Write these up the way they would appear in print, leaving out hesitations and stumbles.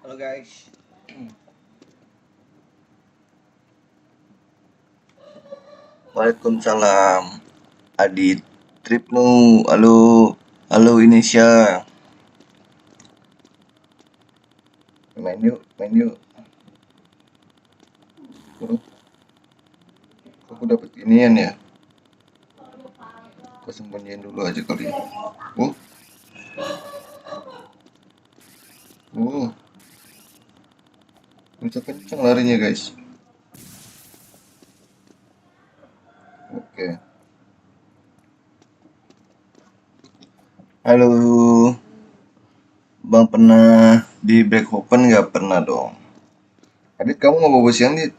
Halo guys. Waalaikumsalam. Adit Tripnu. Halo. Halo Indonesia. Main yuk, main yuk. Oh, aku dapat inian ya. Aku sembunyiin dulu aja kali ya. Oh, oh. Bisa kenceng larinya guys. Oke. Halo. Bang pernah di Black Open nggak? Pernah dong. Adit kamu mau bobo siang Dit?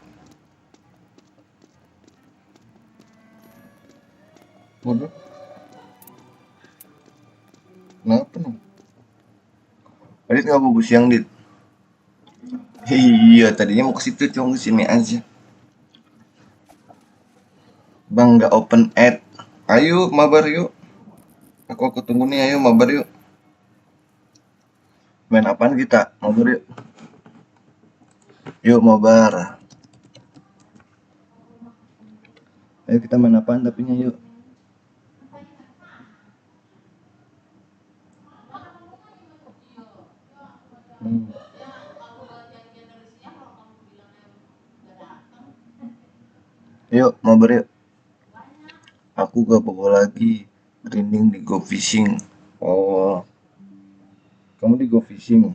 Waduh, kenapa nih? Adit nggak bobo siang Dit? Iya, tadinya mau ke situ cuma ke sini aja. Bang nggak open ad. Ayo mabar yuk. Aku tunggu nih, ayo mabar yuk. Main apaan kita? Mabar yuk. Yuk mabar. Ayo kita main apaan tapinya yuk. Hmm. Yuk mabar yuk. Aku gak bawa lagi. Merinding di go fishing. Oh, kamu di go fishing.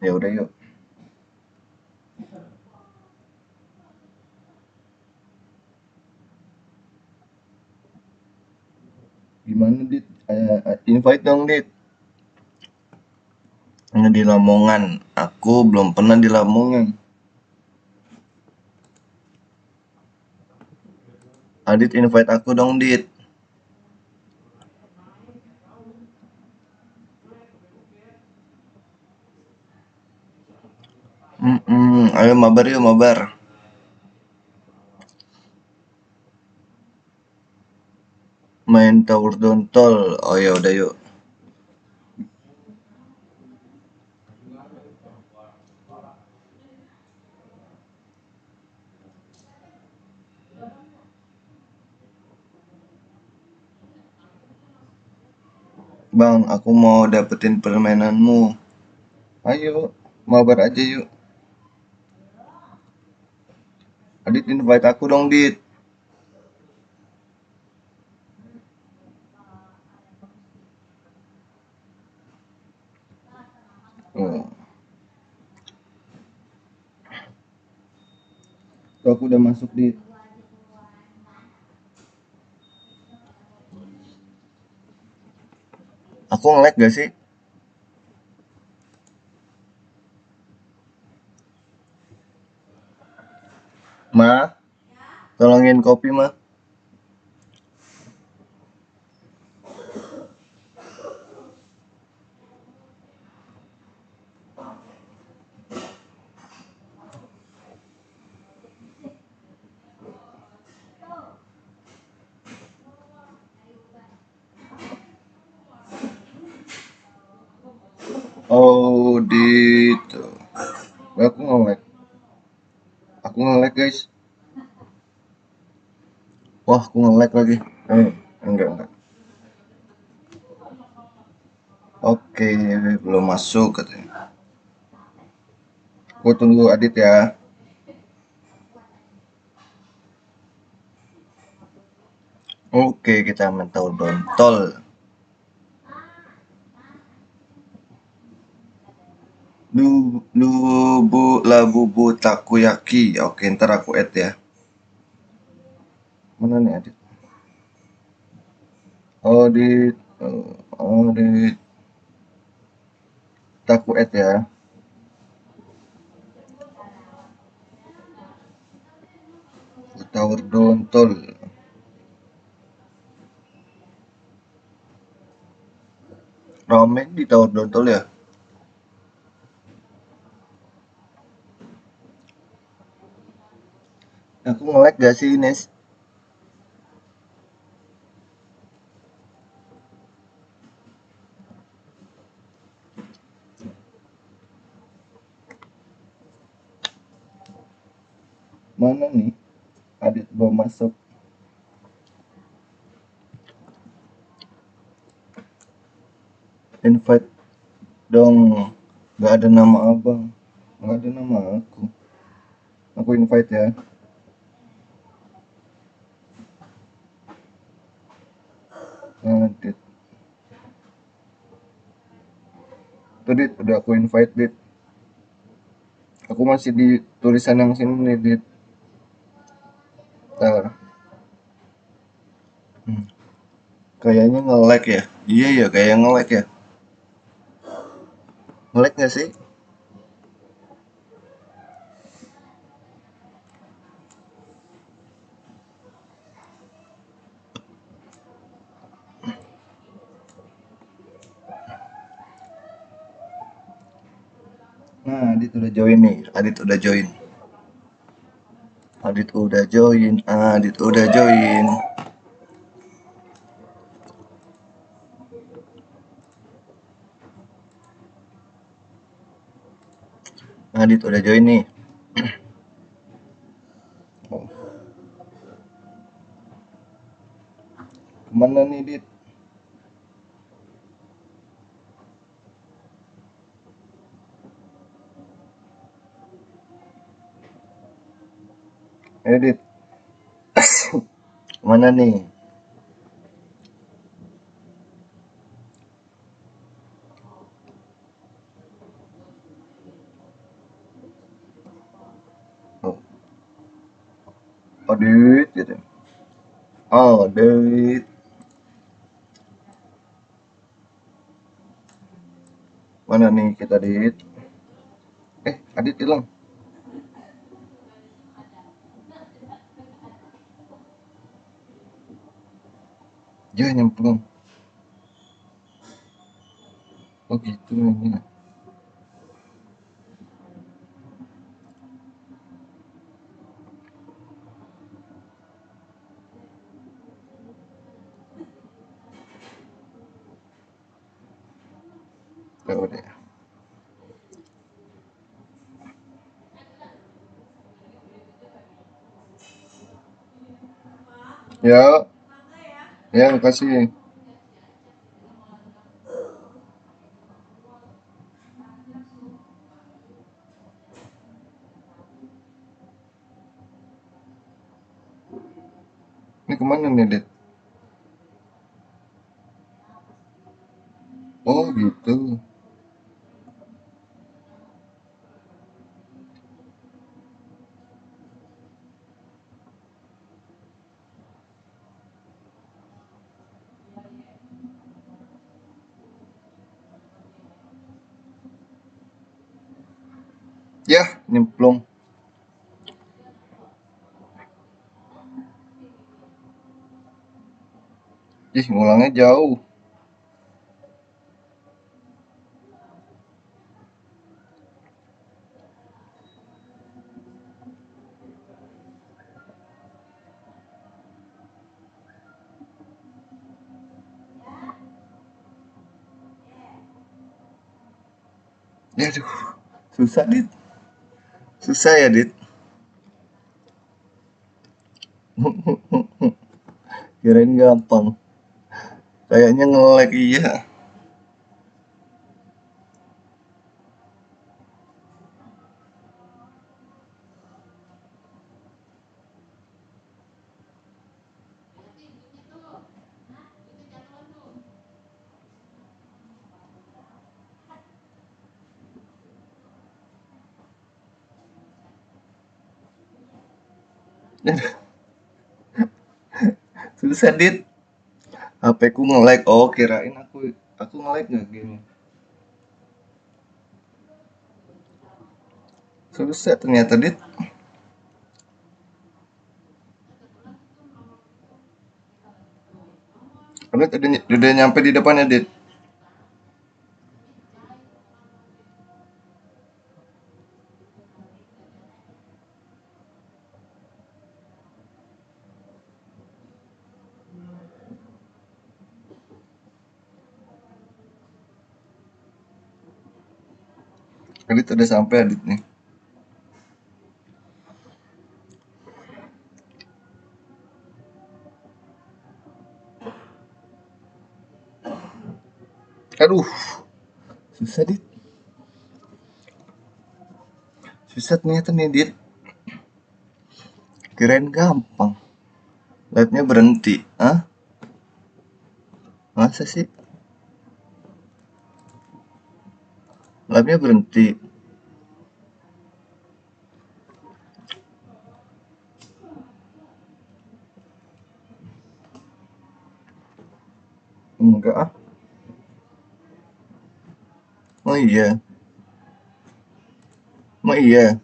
Ya udah yuk. Gimana Dit? Invite dong Dit. Ini di Lamongan. Aku belum pernah di Lamongan. Adit invite aku dong Dit. Ayo mabar yuk mabar. Main Tower Dontol. Oh ya udah yuk. Bang, aku mau dapetin permainanmu. Ayo, mabar aja yuk. Adit invite aku dong Dit. Oh, tuh aku udah masuk Dit. Aku nge-lag gak sih? Ma, tolongin kopi ma. Oh, Dit. Aku nge-lag. Aku nge-lag guys. Wah, aku nge-lag lagi. Enggak. Oke, belum masuk katanya. Aku tunggu Adit ya. Oke, kita mental dontol. Labubu takoyaki. Oke, ntar aku add ya. Mana nih Adit? Oh, di taku add ya. Tower dontol. Ramen di Tower dontol ya. Aku nge-lag gak sih Ines? Mana nih? Adit belum masuk. Invite dong. Gak ada nama abang. Gak ada nama aku. Aku invite ya. Adit. Tuh Dit, udah aku invite Dit. Aku masih di tulisan yang sini nih Dit. Ntar. Kayaknya nge-lag ya. Iya ya, kayak nge-lag ya. Nge-lag gak sih? Nah, Adit udah join nih. Adit udah join. Adit udah join. Adit udah join. Adit udah join nih. Oh, kemana nih Dit? Dit, kemana nih? Oh, Adit gitu. Oh, Adit. Mana nih kita Dit? Adit hilang. Ya nyemplung. Oh gitu mainnya. Ya udah. Ya, ya makasih. Ini kemana nih Dit? Oh gitu. Ya nyemplung. Ih ngulangnya jauh. Ya aduh. Susah Dit. Susah ya Dit. Kirain gampang. Kayaknya nge-lag iya. Susah Dit. HP ku nge-lag. Oh kirain aku nge-lag nggak gini. Susah ternyata Dit. Karena udah nyampe di depannya Dit. Adit udah sampai Adit nih. Aduh, susah dit. Susah ternyata nih dit. Kirain gampang. Live-nya berhenti. Hah? Masa sih? Live-nya berhenti. Enggak ah. Oh iya. Oh iya.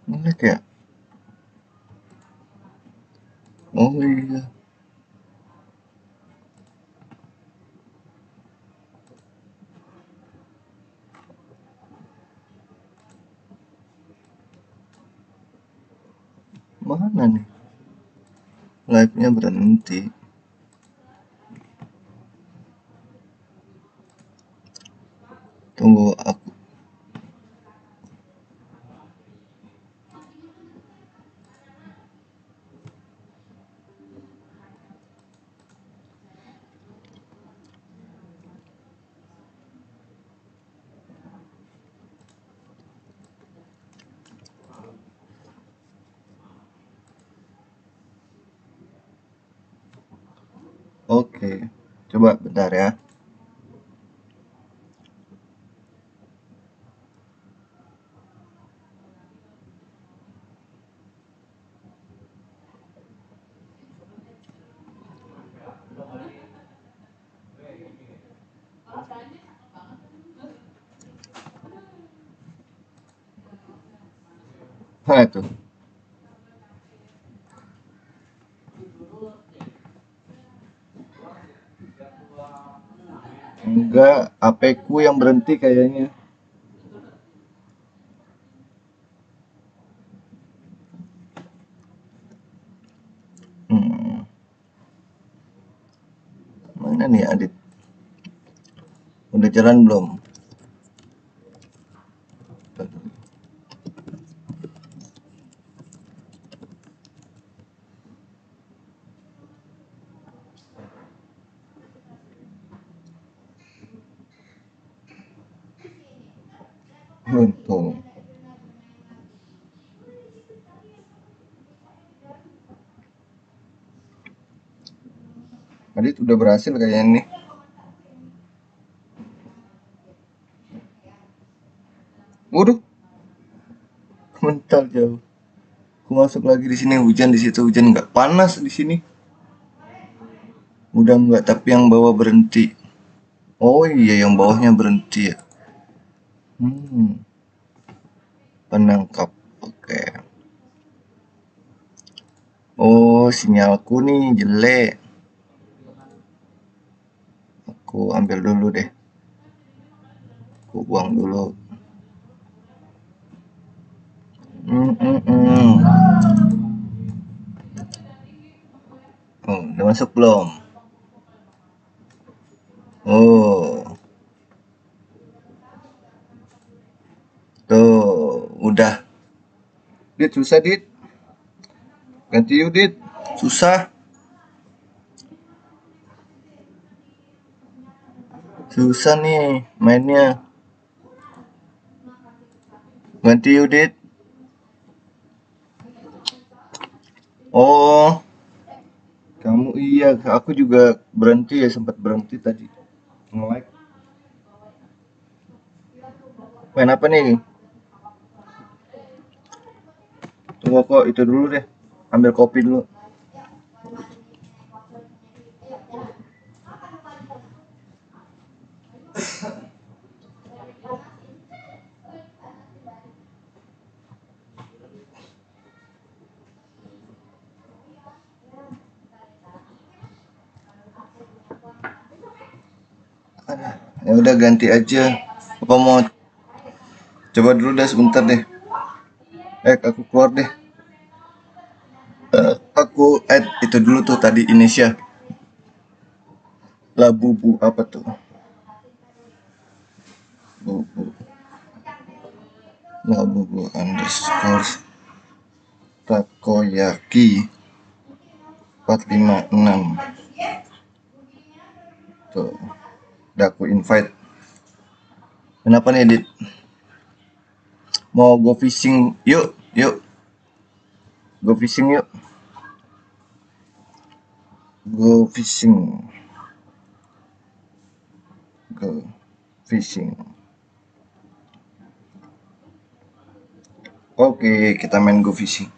Nge-lag ya? Oh iya. Mana nih? Live-nya berhenti. Tunggu aku. Oke. Coba bentar ya. Nah itu. Enggak, HP ku yang berhenti kayaknya. Hmm, mana nih Adit? Udah jalan belum? Untung. Adit udah berhasil kayaknya nih. Waduh, mental jauh. Aku masuk lagi di sini hujan, di situ hujan, nggak panas di sini. Udah nggak, tapi yang bawah berhenti. Oh iya, yang bawahnya berhenti ya. Hmm, penangkap. Oke. Oh, sinyalku nih jelek. Aku ambil dulu deh. Aku buang dulu. Hmm, hmm, hmm. Oh, udah masuk belum? Oh, tuh, udah. Dit, susah, Dit. Ganti yuk, Dit. Susah. Susah nih mainnya. Ganti yuk, Dit. Oh, kamu iya. Aku juga berhenti ya, sempat berhenti tadi. Nge-like. Main apa nih? Tunggu kok, itu dulu deh. Ambil kopi dulu. Ya udah ganti aja. Apa mau coba dulu dah sebentar deh. Aku keluar deh. Aku add itu dulu tuh tadi Indonesia. Labubu apa tuh? Bubu. Labubu underscore. Takoyaki 456. Tuh, udah aku invite. Kenapa nih, Dit? Mau go fishing? Yuk, yuk. Go fishing yuk. Go fishing. Go fishing. Oke, kita main go fishing.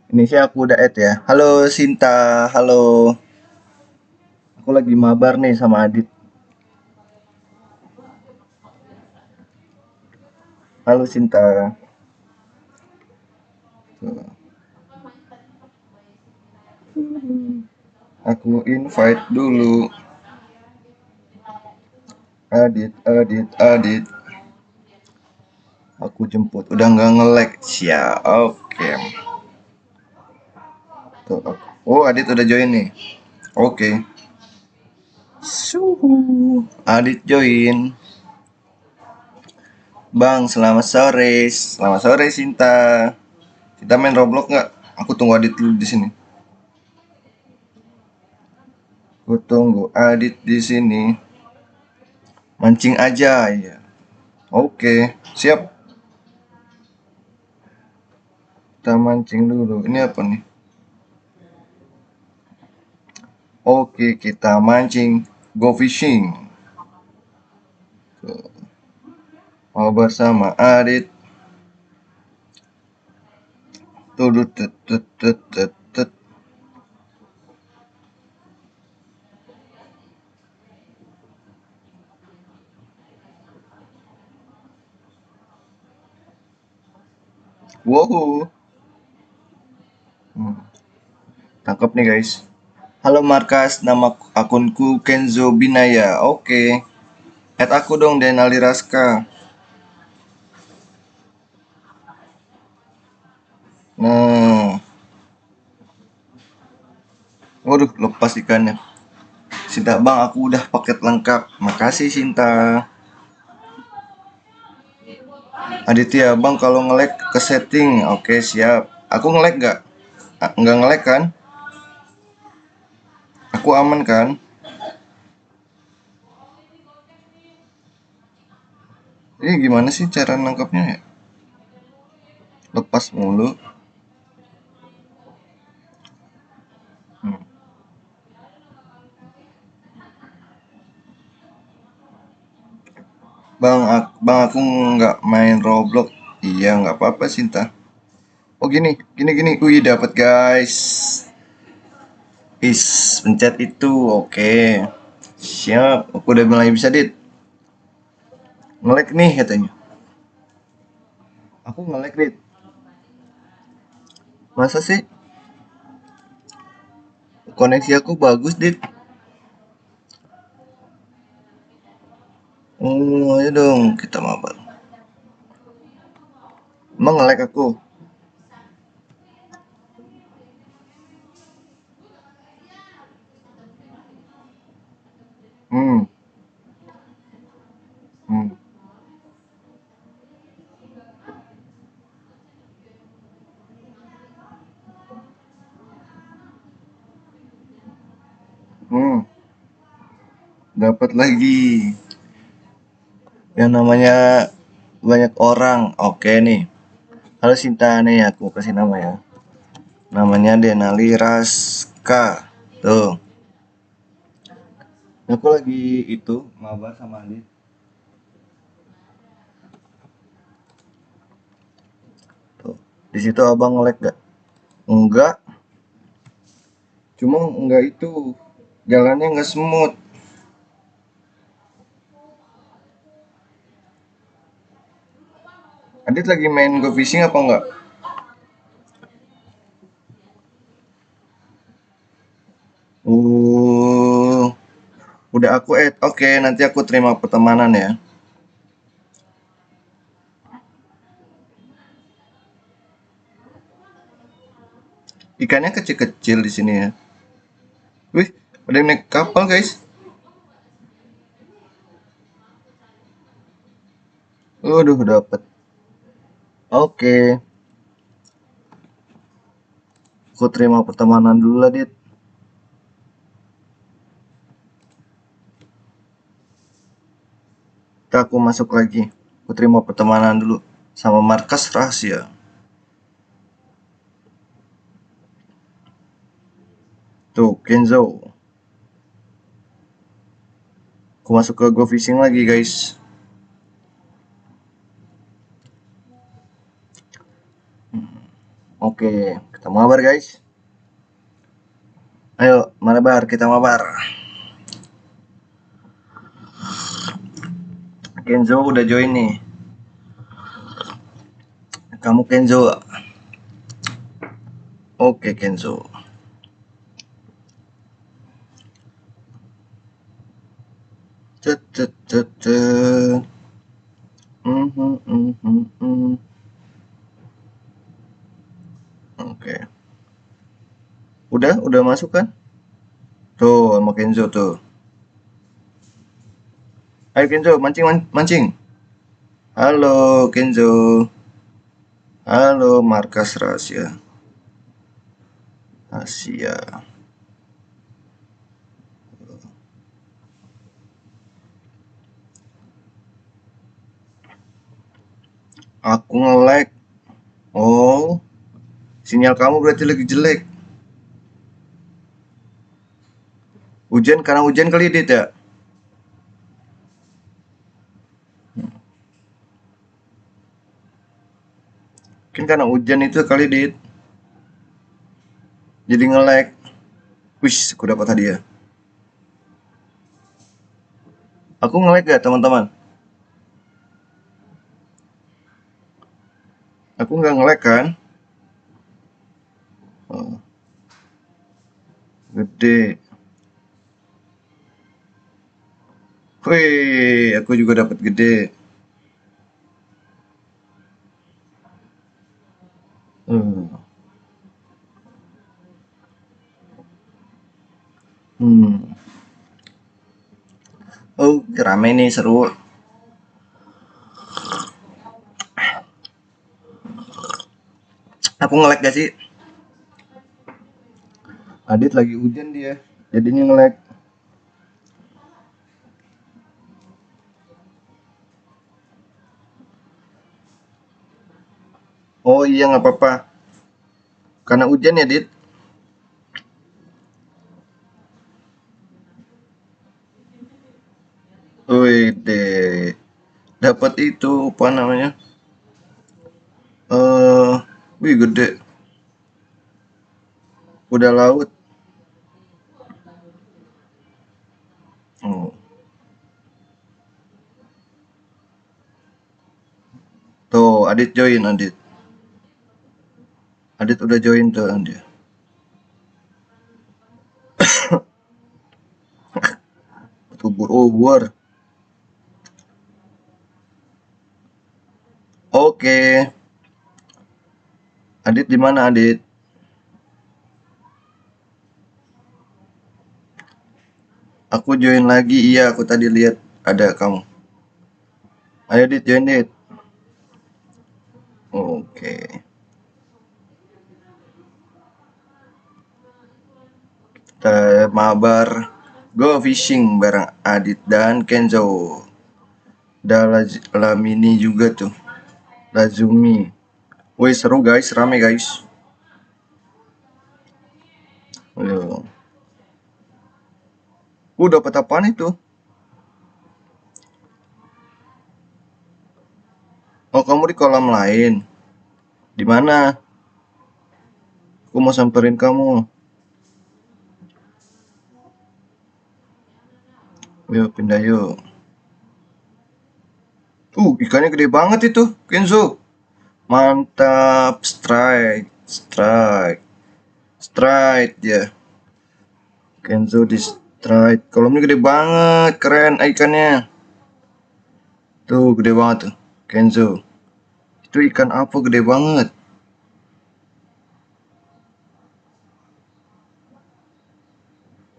Ini sih aku udah add ya. Halo Sinta, halo. Aku lagi mabar nih sama Adit. Halo Sinta. Tuh. Aku invite dulu. Adit, Adit, Adit. Aku jemput. Udah nggak nge-lag. Siap. Oke. Tuh. Oh, Adit udah join nih. Oke. Suhu. Adit join. Bang, selamat sore. Selamat sore Sinta. Kita main Roblox nggak? Aku tunggu Adit dulu di sini. Aku tunggu Adit di sini. Mancing aja ya. Oke, siap. Kita mancing dulu. Ini apa nih? Oke, kita mancing. Go fishing. Tuh. Mau bersama Adit. Tudut tut tut tut tut tut. Wow. Tangkap nih guys. Halo Markas, nama akunku Kenzo Binaya. Oke. Add aku dong Denali Raska. Nah, waduh lepas ikannya. Sinta bang, aku udah paket lengkap. Makasih Sinta. Aditya bang, kalau nge-lag ke setting. Oke siap. Aku nge-lag nggak? Nggak nge-lag kan? Aku aman kan? Ini gimana sih cara nangkapnya ya? Lepas mulu. Hmm. Bang aku nggak main Roblox. Iya nggak apa-apa Sinta. Oh gini, gini gini. Wih dapat guys. Is pencet itu. Oke. Siap. Aku udah mulai bisa dit. Nge-lag nih katanya. Aku nge-lag dit. Masa sih? Koneksi aku bagus dit. Oh ayo dong kita mabar. Emang nge-lag aku. Hmm. Hmm. Hmm. Dapat lagi. Yang namanya banyak orang. Oke nih. Halo Sinta nih aku kasih nama ya. Namanya Denali Raska. Tuh. Aku lagi itu mabar sama Adit. Tuh. Di situ abang nge-lag gak? Enggak. Cuma enggak itu. Jalannya enggak smooth. Adit lagi main go fishing apa enggak? Udah aku add. Oke, nanti aku terima pertemanan ya. Ikannya kecil-kecil di sini ya. Wih, ada yang naik kapal guys. Waduh, dapet. Oke, aku terima pertemanan dulu lah, Dit. Kita aku masuk lagi. Aku terima pertemanan dulu sama markas rahasia. Tuh, Kenzo. Aku masuk ke Go Fishing lagi, guys. Oke, kita mabar, guys. Ayo, mabar, kita mabar. Kenzo udah join nih. Kamu Kenzo. Oke, Kenzo. Cet, cet, cet, cet. Oke. Udah masuk kan? Tuh, sama Kenzo tuh. Ayo Kenzo, mancing, mancing. Halo Kenzo. Halo markas rahasia. Asia. Aku nge-lag. Oh, sinyal kamu berarti lagi jelek. Hujan karena hujan kali Dit ya? Mungkin karena hujan itu kali Dit. Jadi nge-lag. Wih, aku dapat hadiah. Aku nge-lag gak teman-teman? Aku nggak nge-lag kan? Oh, gede. Wih, aku juga dapat gede. Hmm. Hmm. Oh, rame nih, seru. Aku nge-lag gak sih? Adit lagi hujan dia, jadinya nge-lag. Oh iya nggak apa-apa. Karena hujan ya Dit. Wih deh. Dapat itu apa namanya? Wih gede. Udah laut. Oh. Tuh, Adit join Adit. Adit udah join tuh dia. Ubur-ubur. Oke. Adit di mana Adit? Aku join lagi. Iya, aku tadi lihat ada kamu. Ayo Dit join Dit. Oke. Kita mabar go fishing bareng Adit dan Kenzo. Ada Lamini juga tuh. Lazumi. Wih seru guys, rame guys. Ayo. Dapat apaan itu? Oh, kamu di kolam lain. Di mana? Aku mau samperin kamu. Yuk, pindah yuk. Ikannya gede banget itu, Kenzo. Mantap, strike, strike, strike ya. Kenzo di strike. Kolamnya gede banget, keren ikannya. Tuh, gede banget tuh, Kenzo. Itu ikan apa gede banget?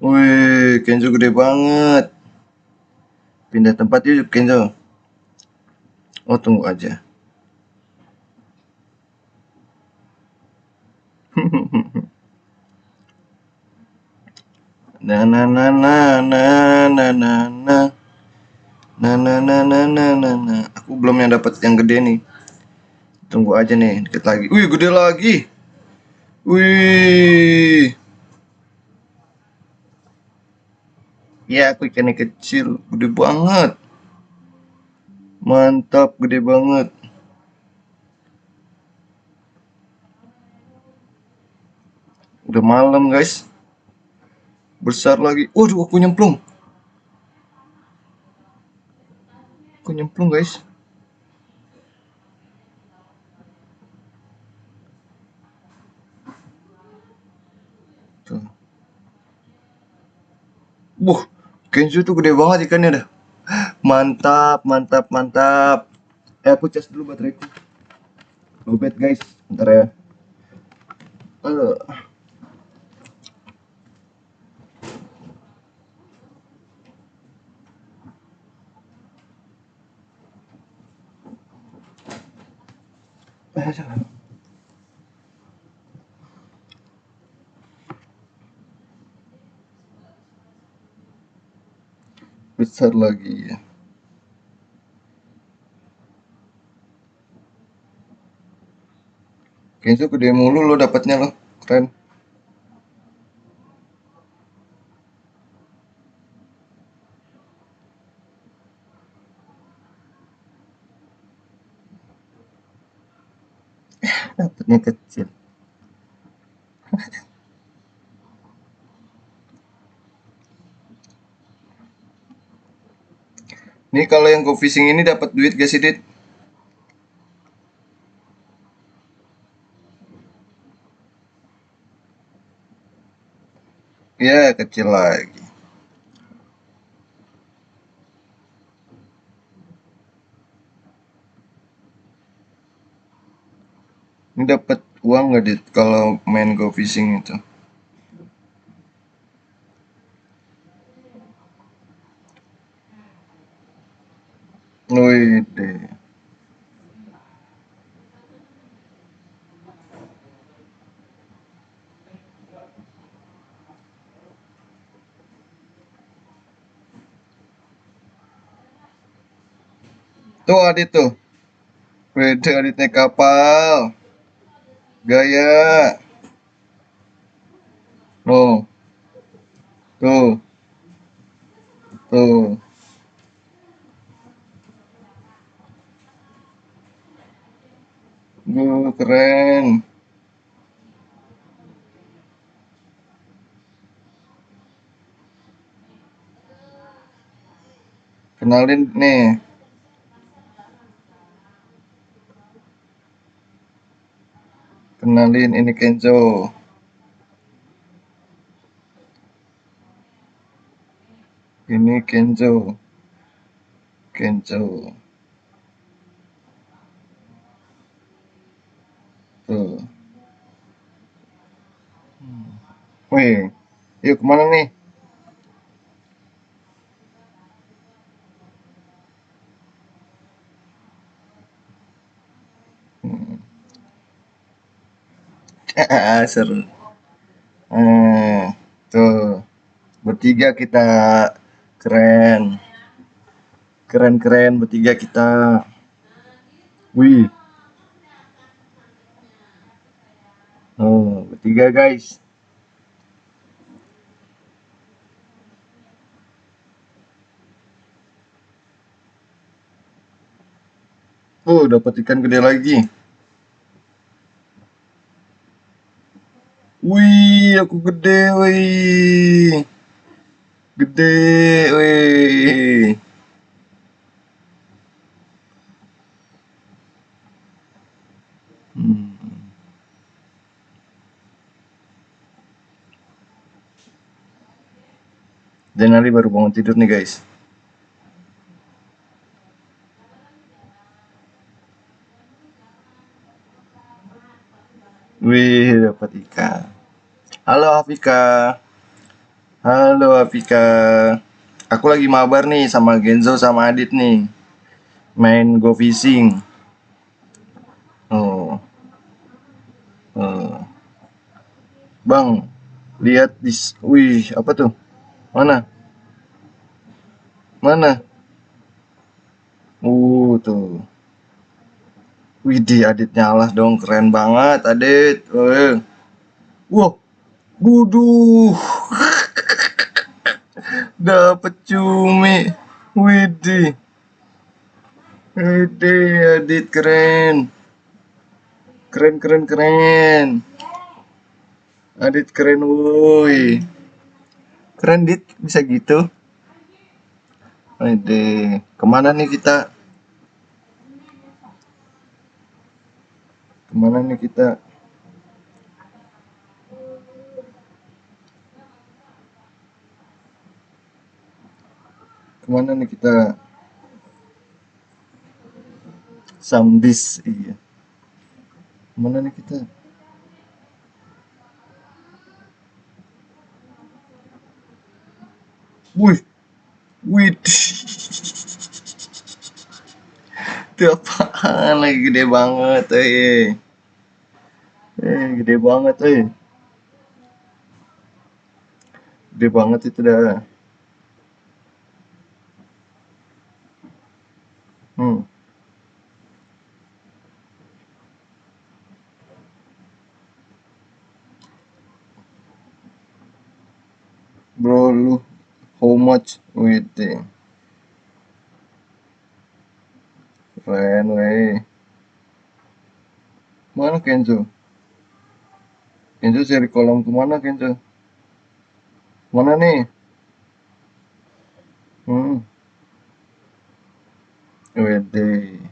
Wih, Kenzo gede banget. Pindah tempat yuk, Kenzo. Oh, tunggu aja. Na na na na na na na na na na na na na na na. Aku belum yang dapat yang gede nih. Tunggu aja nih, dikit lagi. Wih, gede lagi. Wih. Ya, aku ikannya kecil, gede banget. Mantap, gede banget. Udah malam, guys. Besar lagi. Waduh, aku nyemplung. Aku nyemplung, guys. Tuh. Wah, Kenzo tuh gede banget ikannya dah. Mantap, mantap, mantap. Aku cas dulu bateraiku. Lobet, guys. Bentar ya. Halo. Besar lagi ya. Kenzo gede mulu lo dapatnya lo. Keren. Dapatnya kecil. Nih kalau yang go fishing ini dapat duit gak sih, Dit? Ya, kecil lagi. Ini dapat uang nggak, Dit, kalau main go fishing itu? Wih deh. Tuh Adit tuh. Wih, Adit naik kapal. Gaya. Tuh, tuh, tuh. Keren. Kenalin nih. Kenalin ini Kenzo. Ini Kenzo. Kenzo. Tuh. Wih, yuk kemana nih? Seru. Tuh. Bertiga kita. Keren. Keren-keren bertiga kita. Wih. Oh, bertiga guys. Oh, dapat ikan gede lagi. Wih, aku gede, wih. Gede, wih. Hmm. Dan Ali baru bangun tidur nih guys. Wih, dapat ikan. Halo Afika. Halo Afika. Aku lagi mabar nih sama Genzo sama Adit nih. Main go fishing. Oh, oh. Bang, lihat wih, apa tuh? Mana? Mana? Tuh. Widih, Adit nyala dong, keren banget, Adit. Wow, buduh, dapet cumi. Widih, widih, Adit keren. Keren, keren, keren. Adit keren, woi. Keren, Dit, bisa gitu. Widih, kemana nih kita? Kemana nih kita? Kemana nih kita? Samdis, iya. Kemana nih kita? Wih, wih, itu apaan lagi gede banget, gede banget, gede banget itu dah. Hmm, bro, lu how much? Wih, keren, weh. Mana Kenzo? Kenzo cari kolam kemana Kenzo? Mana nih? Hmm, wede.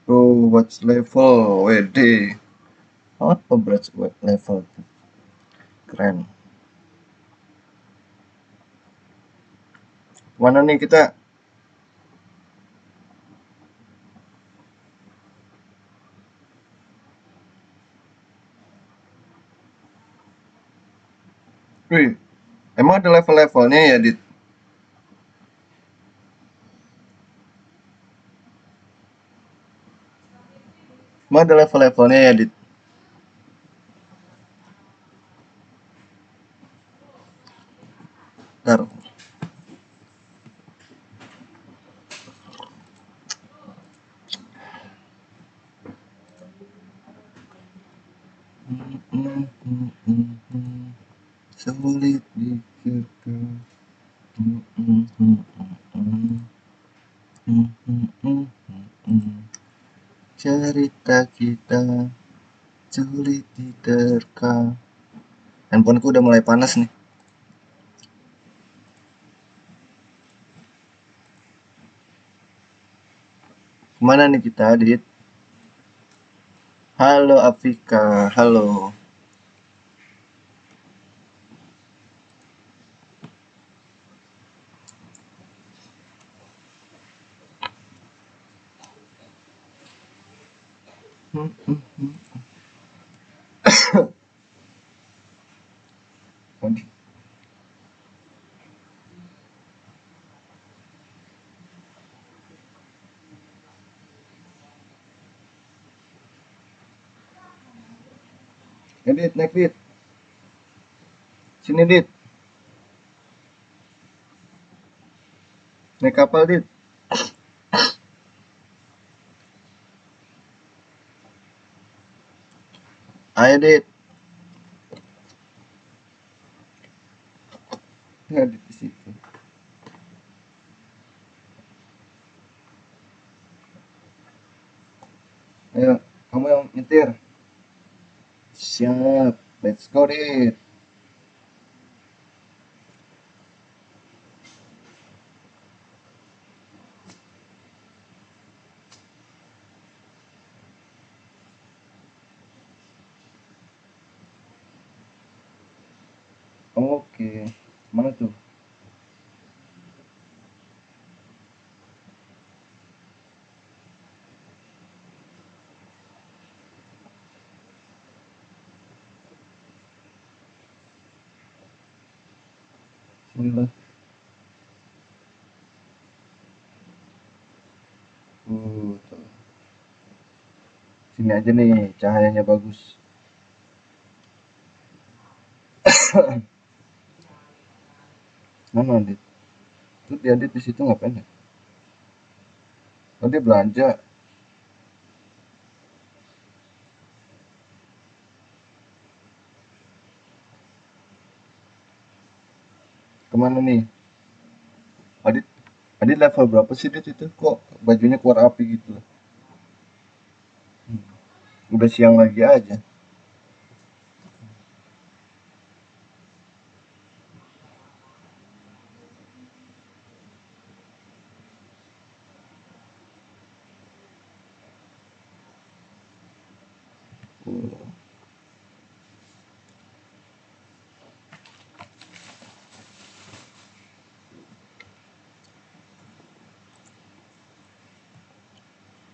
Bro, what's level? Wede. Apa berat level? Keren. Mana nih kita? Wih, emang ada level-levelnya ya, Dit? Emang ada level-levelnya ya, Dit? Ntar. Hmm, hmm, hmm, hmm. Sulit dikirkan. Hmm, hmm, hmm, hmm, hmm. Hmm, hmm, hmm, hmm, hmm. Cerita kita sulit diterka. Handphoneku udah mulai panas nih. Kemana nih kita, Dit? Halo Afrika, halo. Hmm, hmm, hmm. Waduh. Ya, Dit, naik Dit. Sini Dit, naik kapal Dit. Ayo Dit. Ya, Dit di situ. Ayo, kamu yang nyetir. Siap, let's go Dit. Oke, mana tuh? Sini lah. Tuh. Sini aja nih, cahayanya bagus. Mana Adit? Tuh dia Adit di situ ngapain ya? Oh dia belanja. Kemana nih? Adit, Adit level berapa sih Adit itu? Kok bajunya keluar api gitu? Udah siang lagi aja.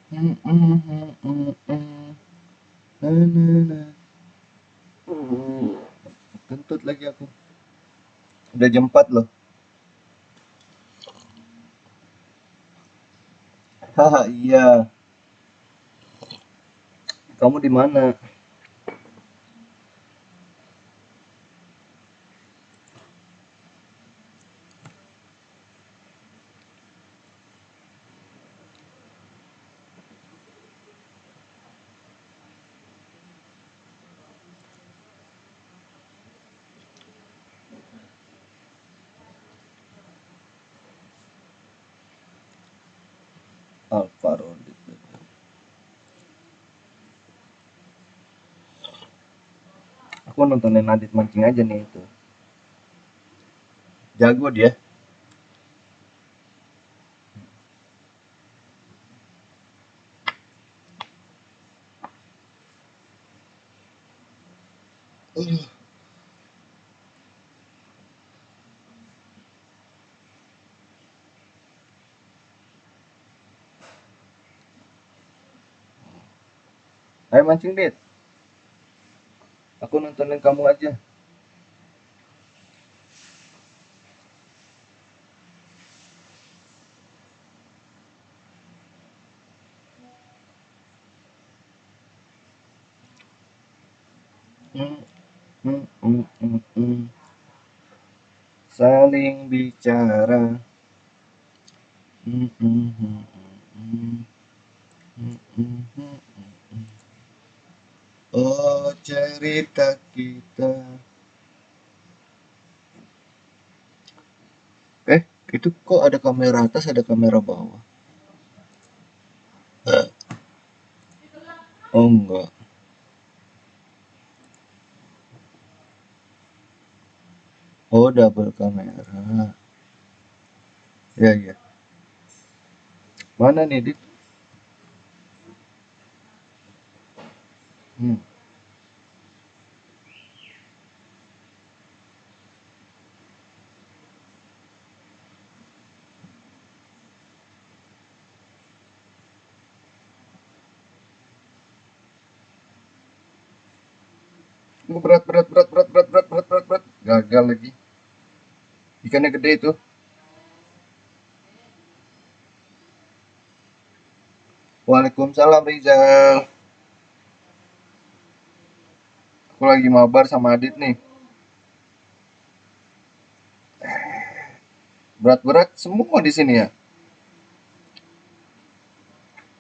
Hmm, hmm, hmm, hmm, hmm. Na, na, na. Kentut lagi aku. Udah jam 4 loh. Haha, iya. Kamu di mana? Alvaro. Aku nontonin Nadit mancing aja nih itu. Jago dia. Ayo mancing, Dit. Aku nontonin kamu aja. Hmm, hmm, hmm, hmm, hmm. Saling bicara. Hmm, hmm, hmm, hmm, hmm, hmm, hmm. Oh, cerita kita. Eh, itu kok ada kamera atas, ada kamera bawah? Oh, enggak. Oh, double kamera. Ya, ya. Mana nih, Dit? Hmm. Oh, berat, berat, berat, berat, berat, berat, berat, berat, berat. Gagal lagi. Ikannya gede itu. Waalaikumsalam, Rizal. Aku lagi mabar sama Adit nih. Berat-berat semua di sini ya.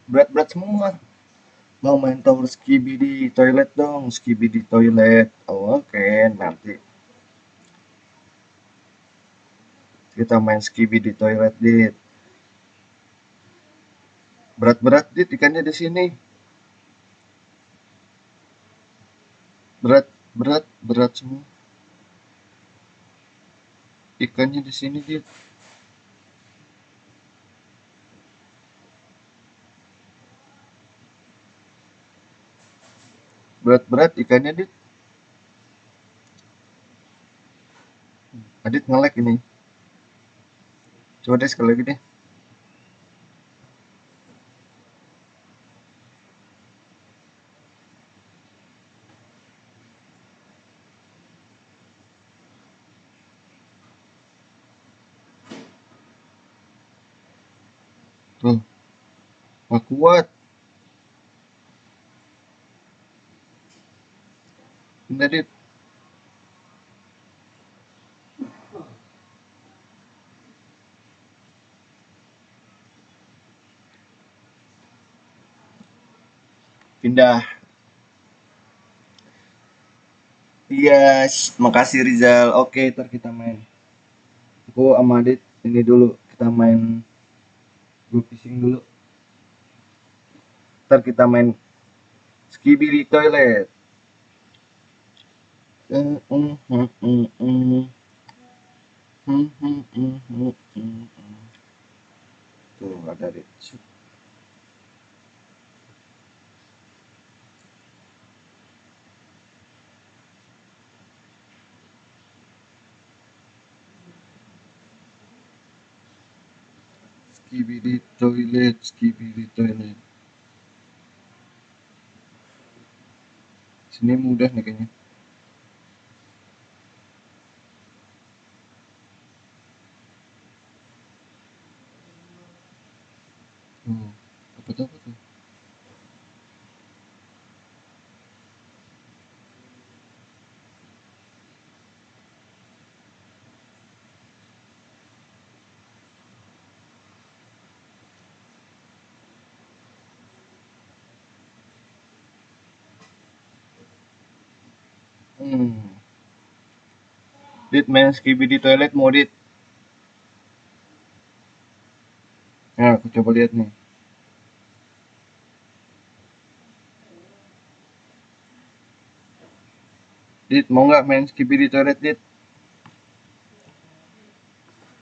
Berat-berat semua. Mau main tower skibi di toilet dong, skibi di toilet. Oh, oke, nanti kita main skibi di toilet, Dit. Berat-berat, Dit, ikannya di sini. Berat, berat, berat semua. Ikannya di sini, Dit. Berat-berat ikannya, Dit. Adit ngelek ini. Coba deh sekali lagi deh. Tuh, nggak kuat. Ini, Dit. Pindah. Iya, makasih Rizal. Oke, ntar kita main. Aku sama Adit ini dulu, kita main go fishing dulu. Ntar kita main skibidi toilet. Tuh ada Adit. Skibidi toilet, skibidi toilet. Sini mudah nih kayaknya. Apa tuh, apa tuh? Dit main skibidi toilet mau Dit. Nah, aku coba lihat nih. Dit, mau nggak main skibidi toilet, Dit?